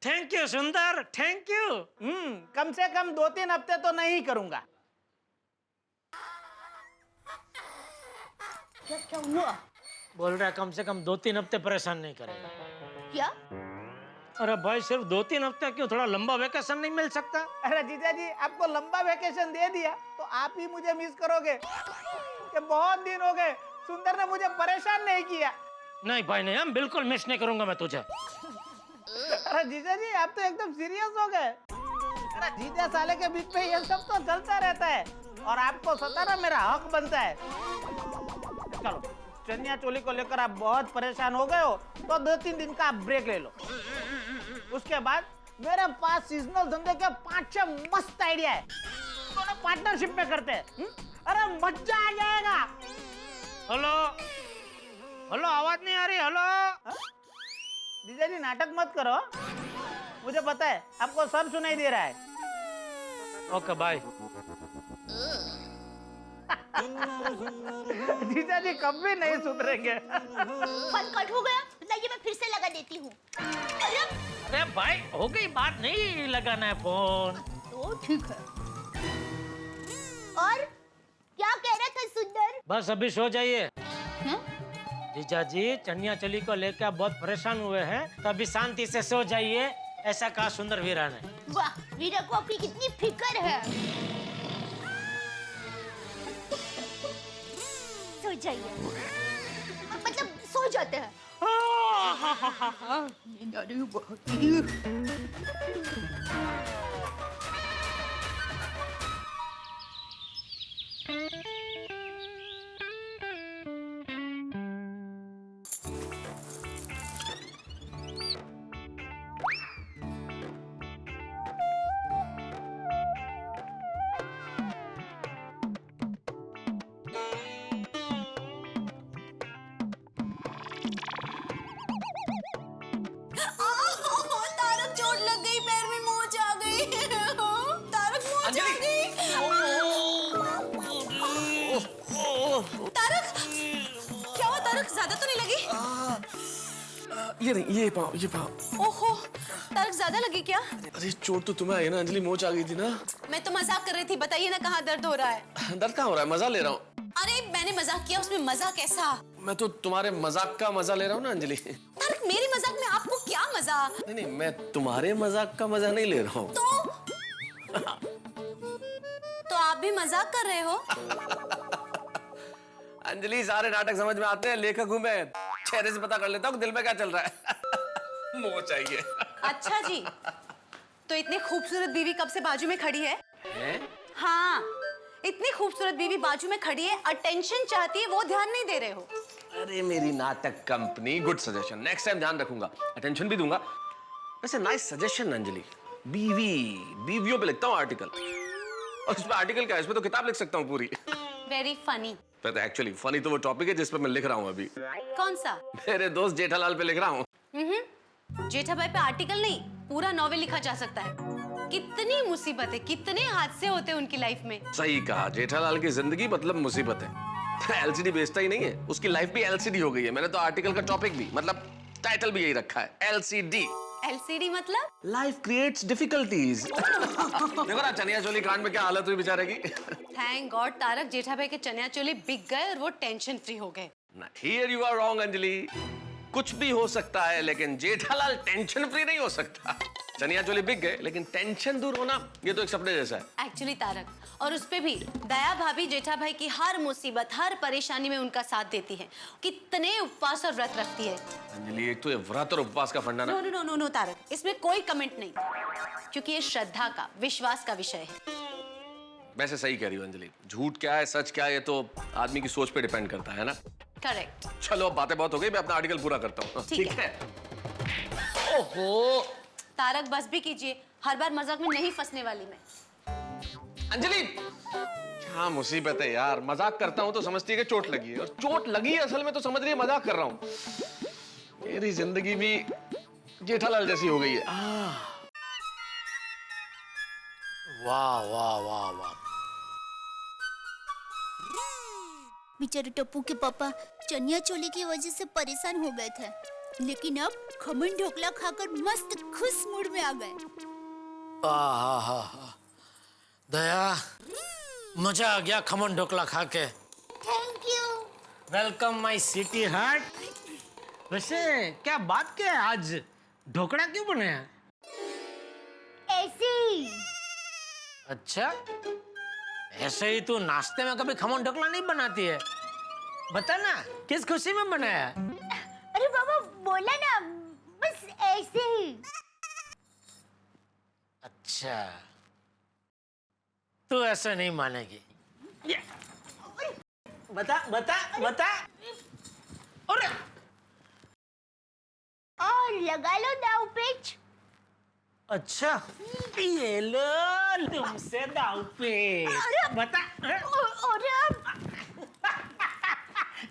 थैंक यू सुंदर, थैंक यू। कम से कम 2-3 हफ्ते तो नहीं करूंगा। क्या क्या हुआ? बोल रहा है कम से कम 2-3 हफ्ते परेशान नहीं करेगा। क्या? अरे भाई सिर्फ 2-3 हफ्ते क्यों, थोड़ा लंबा वेकेशन नहीं मिल सकता? अरे जीजा जी आपको लंबा वेकेशन दे दिया तो आप ही मुझे मिस करोगे। कि बहुत दिन हो गए, सुंदर ने मुझे परेशान नहीं किया। नहीं भाई नहीं, हम बिल्कुल मिस नहीं करूंगा मैं तुझे। अरे जीजा जी आप तो एकदम सीरियस हो गए। अरे जीजा साले के बीच में ये सब तो चलता रहता है और आपको सताना मेरा हक बनता है। चलो चनिया चोली को लेकर आप बहुत परेशान हो गए हो तो 2-3 दिन का आप ब्रेक ले लो। उसके बाद मेरे पास सीजनल धंधे के 5-6 मस्त आइडिया है, दोनों पार्टनरशिप में करते हैं। अरे मजा आ जाएगा। हेलो हेलो, आवाज नहीं आ रही। हेलो जीजा जी नाटक मत करो, मुझे पता है आपको सब सुनाई दे रहा है। Okay bye. जीजा जी कभी नहीं सुधरेंगे। फोन कट हो गया, लाइए मैं फिर से लगा देती हूँ। अरे भाई हो गई बात, नहीं लगाना है फोन। तो ठीक है। और क्या कह रहा था सुंदर? बस अभी सो जाइए। जीजा जी चनिया चोली को लेकर बहुत परेशान हुए हैं, तो अभी शांति से सो जाइए, ऐसा कहा सुंदर वीरा ने। वाह, वीरा को अपनी कितनी फिक्र है। सो जाइए, मतलब सो जाते हैं। नींद आ रही है बहुत। तारक चोट लग गई, पैर में मोच आ गई। तारक मोच आ गई। तारक क्या हुआ? तारक ज्यादा तो नहीं लगी? ये नहीं, ये पाँव। ओहो, तारक ज्यादा लगी क्या? अरे चोट तो तुम्हें आई ना अंजलि, मोच आ गई थी ना। मैं तो मजाक कर रही थी, बताइए ना कहाँ दर्द हो रहा है? दर्द कहाँ हो रहा है, मजा ले रहा हूँ। अरे मैंने मजाक किया, उसमें मजा कैसा? मैं तो तुम्हारे मजाक का मजा ले रहा हूँ ना अंजलि। तारक मेरे मजाक में आपको क्या मजा? नहीं, मैं तुम्हारे मजाक का मजा नहीं ले रहा हूँ। तो आप भी मजाक कर रहे हो? अंजलि सारे नाटक समझ में आते हैं, लेखक हूँ मैं, चेहरे से पता कर लेता हूँ दिल में क्या चल रहा है। मोच चाहिए। अच्छा जी, तो इतनी खूबसूरत बीवी कब से बाजू में खड़ी है? हाँ, इतनी खूबसूरत बीवी बाजू में खड़ी है, अटेंशन चाहती है, वो ध्यान नहीं दे रहे हो। अरे मेरी नाटक company, good suggestion, next time ध्यान रखूंगा, अटेंशन भी दूंगा। वैसे नाइस सजेशन अंजलि, बीवियों पे लिखता हूँ आर्टिकल। और इसमें आर्टिकल क्या है, इसमें तो किताब लिख सकता हूँ पूरी। Very funny. तो एक्चुअली फनी तो वो टॉपिक है जिस पे मैं लिख रहा हूँ अभी। कौन सा? मेरे दोस्त जेठालाल पे लिख रहा हूँ। जेठाभाई पे आर्टिकल नहीं, पूरा नॉवेल लिखा जा सकता है। कितनी मुसीबतें, कितने हादसे होते हैं उनकी लाइफ में। सही कहा, जेठालाल की जिंदगी मतलब मुसीबत है। एलसीडी बेचता ही नहीं है, उसकी लाइफ भी एलसीडी हो गई है। मैंने तो आर्टिकल का टॉपिक भी, मतलब टाइटल भी यही रखा है, एलसीडी। एलसीडी मतलब? Life creates difficulties. देखो ना चनिया चोली कांड में क्या हालत हुई बेचारे की। थैंक गॉड तारक जेठाभाई के चनिया चोली बिक गए और वो टेंशन फ्री हो गए। Here you are wrong Anjali, कुछ भी हो सकता है लेकिन जेठालाल टेंशन फ्री नहीं हो सकता। चनिया चोली बिक गए लेकिन टेंशन दूर होना, ये तो एक सपने जैसा है। एक्चुअली तारक, और उस पे भी दया भाभी जेठाभाई की हर मुसीबत, हर परेशानी में उनका साथ देती है। कितने उपवास और व्रत रखती है। अंजलि एक तो ये व्रत और उपवास का फंडा ना। No no no no Tarak, इसमें कोई कमेंट नहीं, क्योंकि ये श्रद्धा का, विश्वास का विषय है। वैसे सही कह रही हो अंजलि, झूठ क्या है सच क्या है ये तो आदमी की सोच पे डिपेंड करता है ना। करेक्ट। चलो अब बातें बहुत हो गई, मैं अपना आर्टिकल पूरा करता हूँ। ठीक है। ओहो तारक बस भी कीजिए, हर बार मजाक में नहीं फंसने वाली मैं। अंजलि क्या मुसीबत है यार, मजाक करता हूँ तो समझती है कि चोट लगी है, और चोट लगी है असल में तो समझ रही है मजाक कर रहा हूँ। मेरी जिंदगी भी जेठालाल जैसी हो गई है। वाह वाह वाह वाह। बेचारे टप्पू के पापा चनिया चोली की वजह से परेशान हो गए थे, लेकिन अब खमन ढोकला खाकर मस्त खुश मूड में आ गए। दया, मजा आ गया खमन ढोकला खा के। Thank you. Welcome my city heart. वैसे क्या बात क्या है, आज ढोकला क्यों बने हैं? ऐसे ही। अच्छा, ऐसे ही तू नाश्ते में कभी खमन ढोकला नहीं बनाती है? बता ना, किस खुशी में बनाया? अरे बाबा बोला ना, बस ऐसे ही। अच्छा, तू ऐसा नहीं मानेगी। बता बता बता। और लगा लो दाव पेच। अच्छा ये लो तुमसे दाव पे बता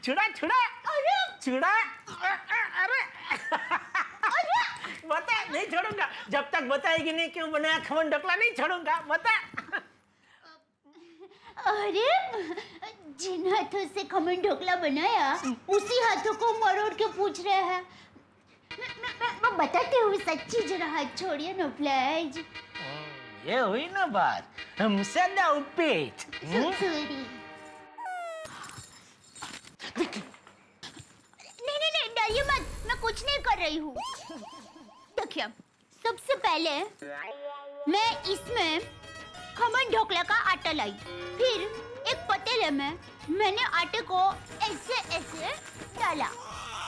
छुड़ा छुड़ा छुड़ा अरे बता नहीं छोड़ूंगा जब तक बताएगी नहीं क्यों बनाया खमन ढोकला नहीं छोड़ूंगा बता। अरे जिन हाथों से खमन ढोकला बनाया उसी हाथों को मरोड़ के पूछ रहे हैं। मैं बताती हूँ सच्ची, जरा हाथ छोड़िए ना प्लीज। ये हुई ना बात हमसे दाव पेच। नहीं डरिए मत, मैं कुछ नहीं कर रही हूँ। देखिए सबसे पहले मैं इसमें खमन ढोकला का आटा लाई, फिर एक पतीले में मैंने आटे को ऐसे ऐसे डाला,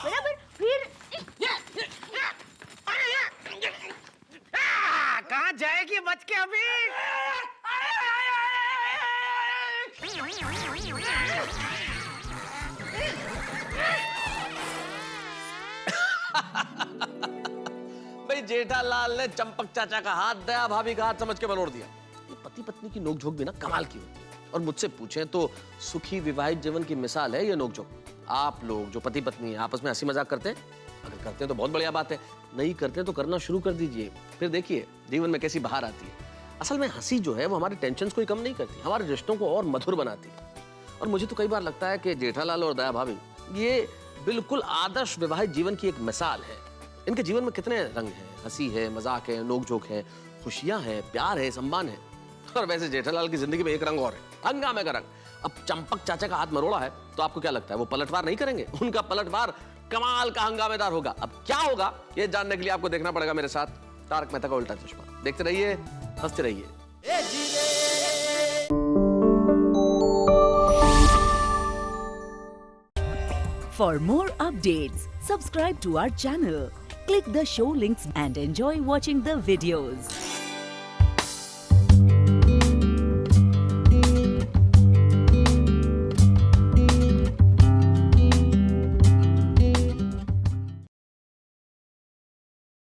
बराबर। फिर कहाँ जाएगी बच के अभी? भाई जेठालाल ने चंपक चाचा का हाथ दया भाभी का हाथ समझ के मरोड़ दिया। ये पति पत्नी की नोकझोंक भी ना कमाल की होती है, और मुझसे पूछें तो सुखी विवाहित जीवन की मिसाल है ये नोकझोंक। आप लोग जो पति पत्नी है आपस में हंसी मजाक करते हैं, अगर करते हैं तो बहुत बढ़िया बात है, नहीं करते तो करना शुरू कर दीजिए, फिर देखिए जीवन में कैसी बहार आती है। असल में हंसी जो है वो हमारे टेंशन को ही कम नहीं करती, हमारे रिश्तों को और मधुर बनाती है। और मुझे तो कई बार लगता है कि जेठालाल और दया भाभी ये बिल्कुल आदर्श विवाहित जीवन की एक मिसाल है। इनके जीवन में कितने रंग हैं, हंसी है, मजाक है, नोकझोंक है, खुशियां हैं, प्यार है, सम्मान है। और वैसे जेठालाल की जिंदगी में एक रंग और है, हंगामे का रंग। अब चंपक चाचा का हाथ मरोड़ा है तो आपको क्या लगता है वो पलटवार नहीं करेंगे? उनका पलटवार कमाल का हंगामेदार होगा। अब क्या होगा ये जानने के लिए आपको देखना पड़ेगा मेरे साथ तारक मेहता का उल्टा चश्मा। देखते रहिए, हंसते रहिए। For more updates, subscribe to our channel, click the show links and enjoy watching the videos.